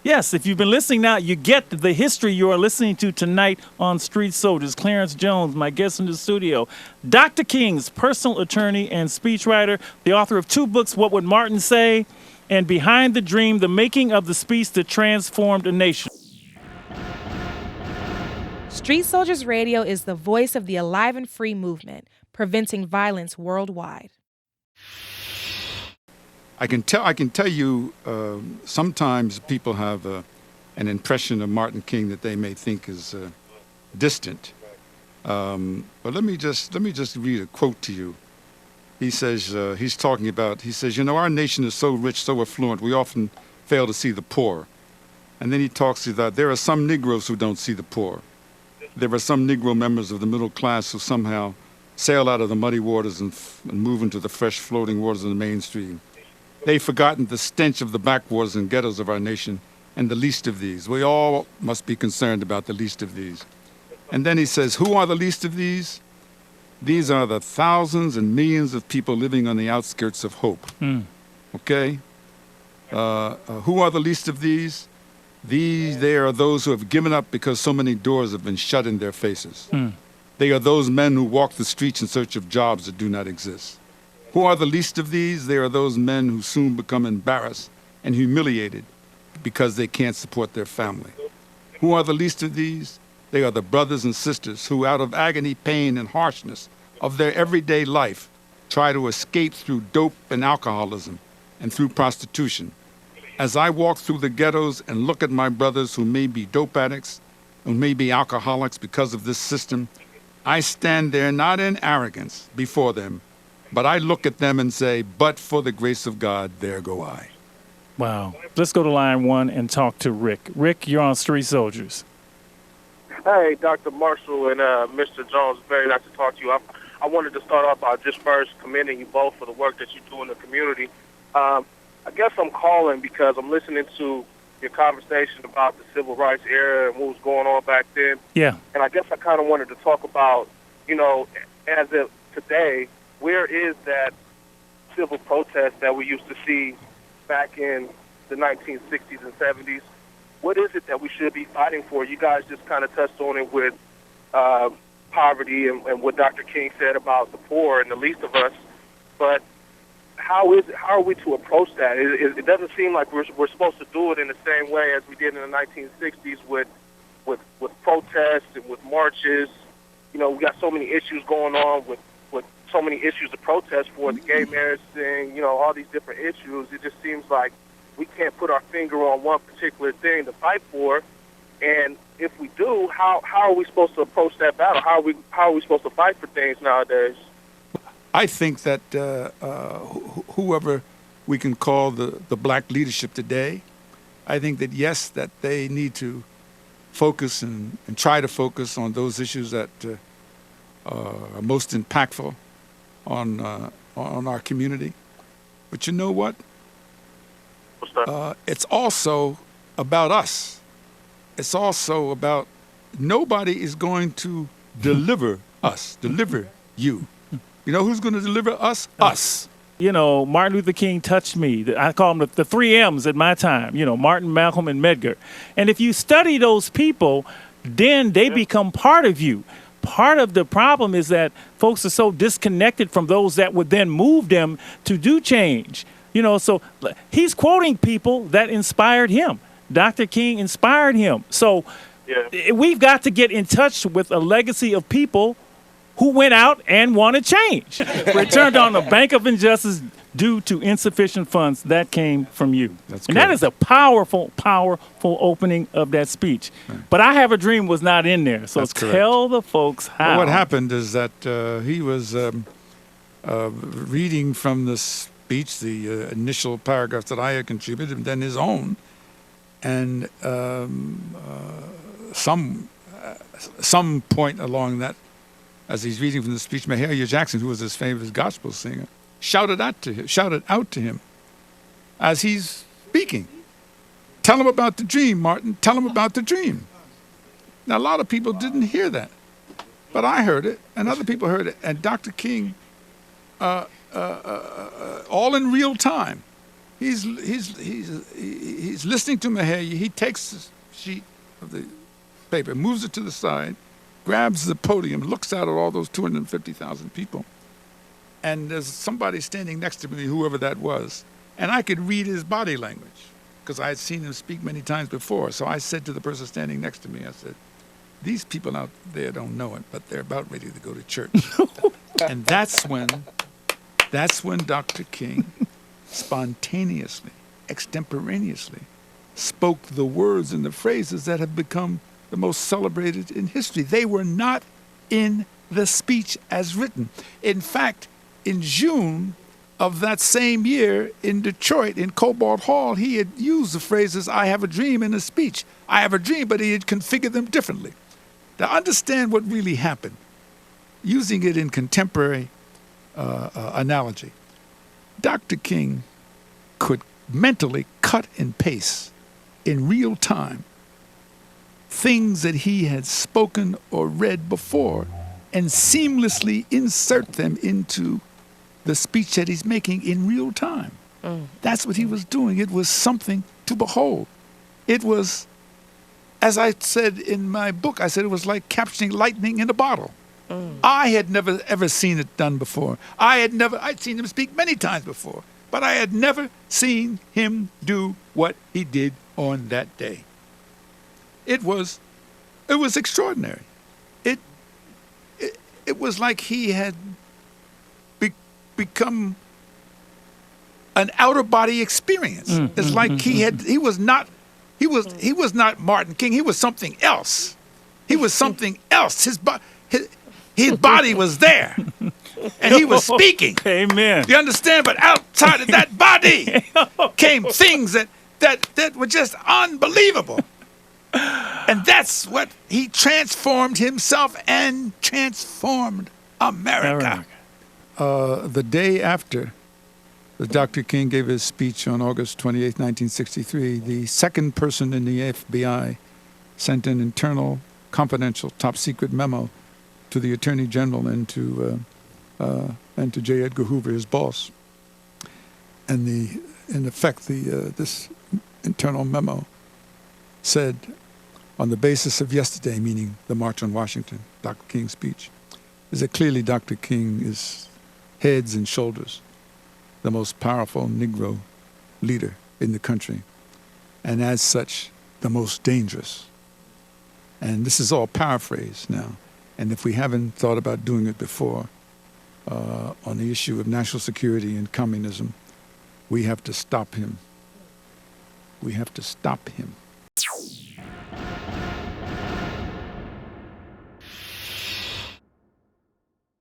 Yes, if you've been listening now, you get the history you are listening to tonight on Street Soldiers. Clarence Jones, my guest in the studio. Dr. King's personal attorney and speechwriter, the author of 2 books, What Would Martin Say? And Behind the Dream, The Making of the Speech That Transformed a Nation. Street Soldiers Radio is the voice of the Alive and Free movement, preventing violence worldwide. I can tell you, sometimes people have an impression of Martin King that they may think is distant. But let me just read a quote to you. He says, our nation is so rich, so affluent, we often fail to see the poor. And then he talks about there are some Negroes who don't see the poor. There are some Negro members of the middle class who somehow sail out of the muddy waters and move into the fresh floating waters of the mainstream. They've forgotten the stench of the backwaters and ghettos of our nation and the least of these. We all must be concerned about the least of these. And then he says, who are the least of these? These are the thousands and millions of people living on the outskirts of hope. Okay? Who are the least of these? They are those who have given up because so many doors have been shut in their faces. They are those men who walk the streets in search of jobs that do not exist. Who are the least of these? They are those men who soon become embarrassed and humiliated because they can't support their family. Who are the least of these? They are the brothers and sisters who, out of agony, pain, and harshness of their everyday life, try to escape through dope and alcoholism and through prostitution. As I walk through the ghettos and look at my brothers who may be dope addicts, who may be alcoholics because of this system, I stand there not in arrogance before them, but I look at them and say, but for the grace of God, there go I. Wow. Let's go to line 1 and talk to Rick. Rick, you're on Street Soldiers. Hey, Dr. Marshall and Mr. Jones, very nice to talk to you. I wanted to start off by just first commending you both for the work that you do in the community. I guess I'm calling because I'm listening to your conversation about the civil rights era and what was going on back then. Yeah. And I guess I kind of wanted to talk about, as of today, where is that civil protest that we used to see back in the 1960s and 70s? What is it that we should be fighting for? You guys just kind of touched on it with poverty and what Dr. King said about the poor and the least of us. But how are we to approach that? It doesn't seem like we're supposed to do it in the same way as we did in the 1960s with protests and with marches. We got so many issues going on with so many issues to protest for, the gay marriage thing, all these different issues. It just seems like we can't put our finger on one particular thing to fight for. And if we do, how are we supposed to approach that battle? How are we supposed to fight for things nowadays? I think that whoever we can call the black leadership today, I think that, yes, that they need to focus and try to focus on those issues that are most impactful on our community. But you know what? What's that? It's also about us. It's also about nobody is going to deliver you. You know who's going to deliver us? Us. Martin Luther King touched me. I call them the 3 M's at my time, Martin, Malcolm, and Medgar. And if you study those people, then they become part of you. Part of the problem is that folks are so disconnected from those that would then move them to do change. So he's quoting people that inspired him. Dr. King inspired him. So we've got to get in touch with a legacy of people who went out and wanted change. Returned on the bank of injustice due to insufficient funds. That came from you. And that is a powerful, powerful opening of that speech. Right. But I Have a Dream was not in there. So tell the folks how. Well, what happened is that he was reading from the speech, the initial paragraphs that I had contributed, and then his own. And some point along that, as he's reading from the speech, Mahalia Jackson, who was his favorite gospel singer, shouted out to him as he's speaking. Tell him about the dream, Martin. Tell him about the dream. Now, a lot of people didn't hear that, but I heard it, and other people heard it. And Dr. King, all in real time, He's listening to Mahalia. He takes the sheet of the paper, moves it to the side, grabs the podium, looks out at all those 250,000 people, and there's somebody standing next to me, whoever that was, and I could read his body language because I had seen him speak many times before. So I said to the person standing next to me, I said, "These people out there don't know it, but they're about ready to go to church." And that's when Dr. King spontaneously, extemporaneously spoke the words and the phrases that have become the most celebrated in history. They were not in the speech as written. In fact, in June of that same year in Detroit, in Cobalt Hall, he had used the phrases, "I have a dream," in his speech. I have a dream, but he had configured them differently. To understand what really happened, using it in contemporary analogy, Dr. King could mentally cut and paste in real time things that he had spoken or read before and seamlessly insert them into the speech that he's making in real time. That's what he was doing. It was something to behold. It was, as I said in my book, I said it was like capturing lightning in a bottle. I had never, ever seen it done before. I'd seen him speak many times before, but I had never seen him do what he did on that day. It was extraordinary. It was like he had become an outer body experience. It's like he was not Martin King. He was something else. He was something else. His body was there, and he was speaking. Amen. You understand? But outside of that body came things that were just unbelievable. And that's what he transformed himself and transformed America. The day after Dr. King gave his speech on August 28, 1963, the second person in the FBI sent an internal, confidential, top-secret memo to the Attorney General and to J. Edgar Hoover, his boss. And in effect, this internal memo said, on the basis of yesterday, meaning the March on Washington, Dr. King's speech, is that clearly Dr. King is heads and shoulders the most powerful Negro leader in the country, and as such, the most dangerous. And this is all paraphrased now. And if we haven't thought about doing it before, on the issue of national security and communism, we have to stop him. We have to stop him.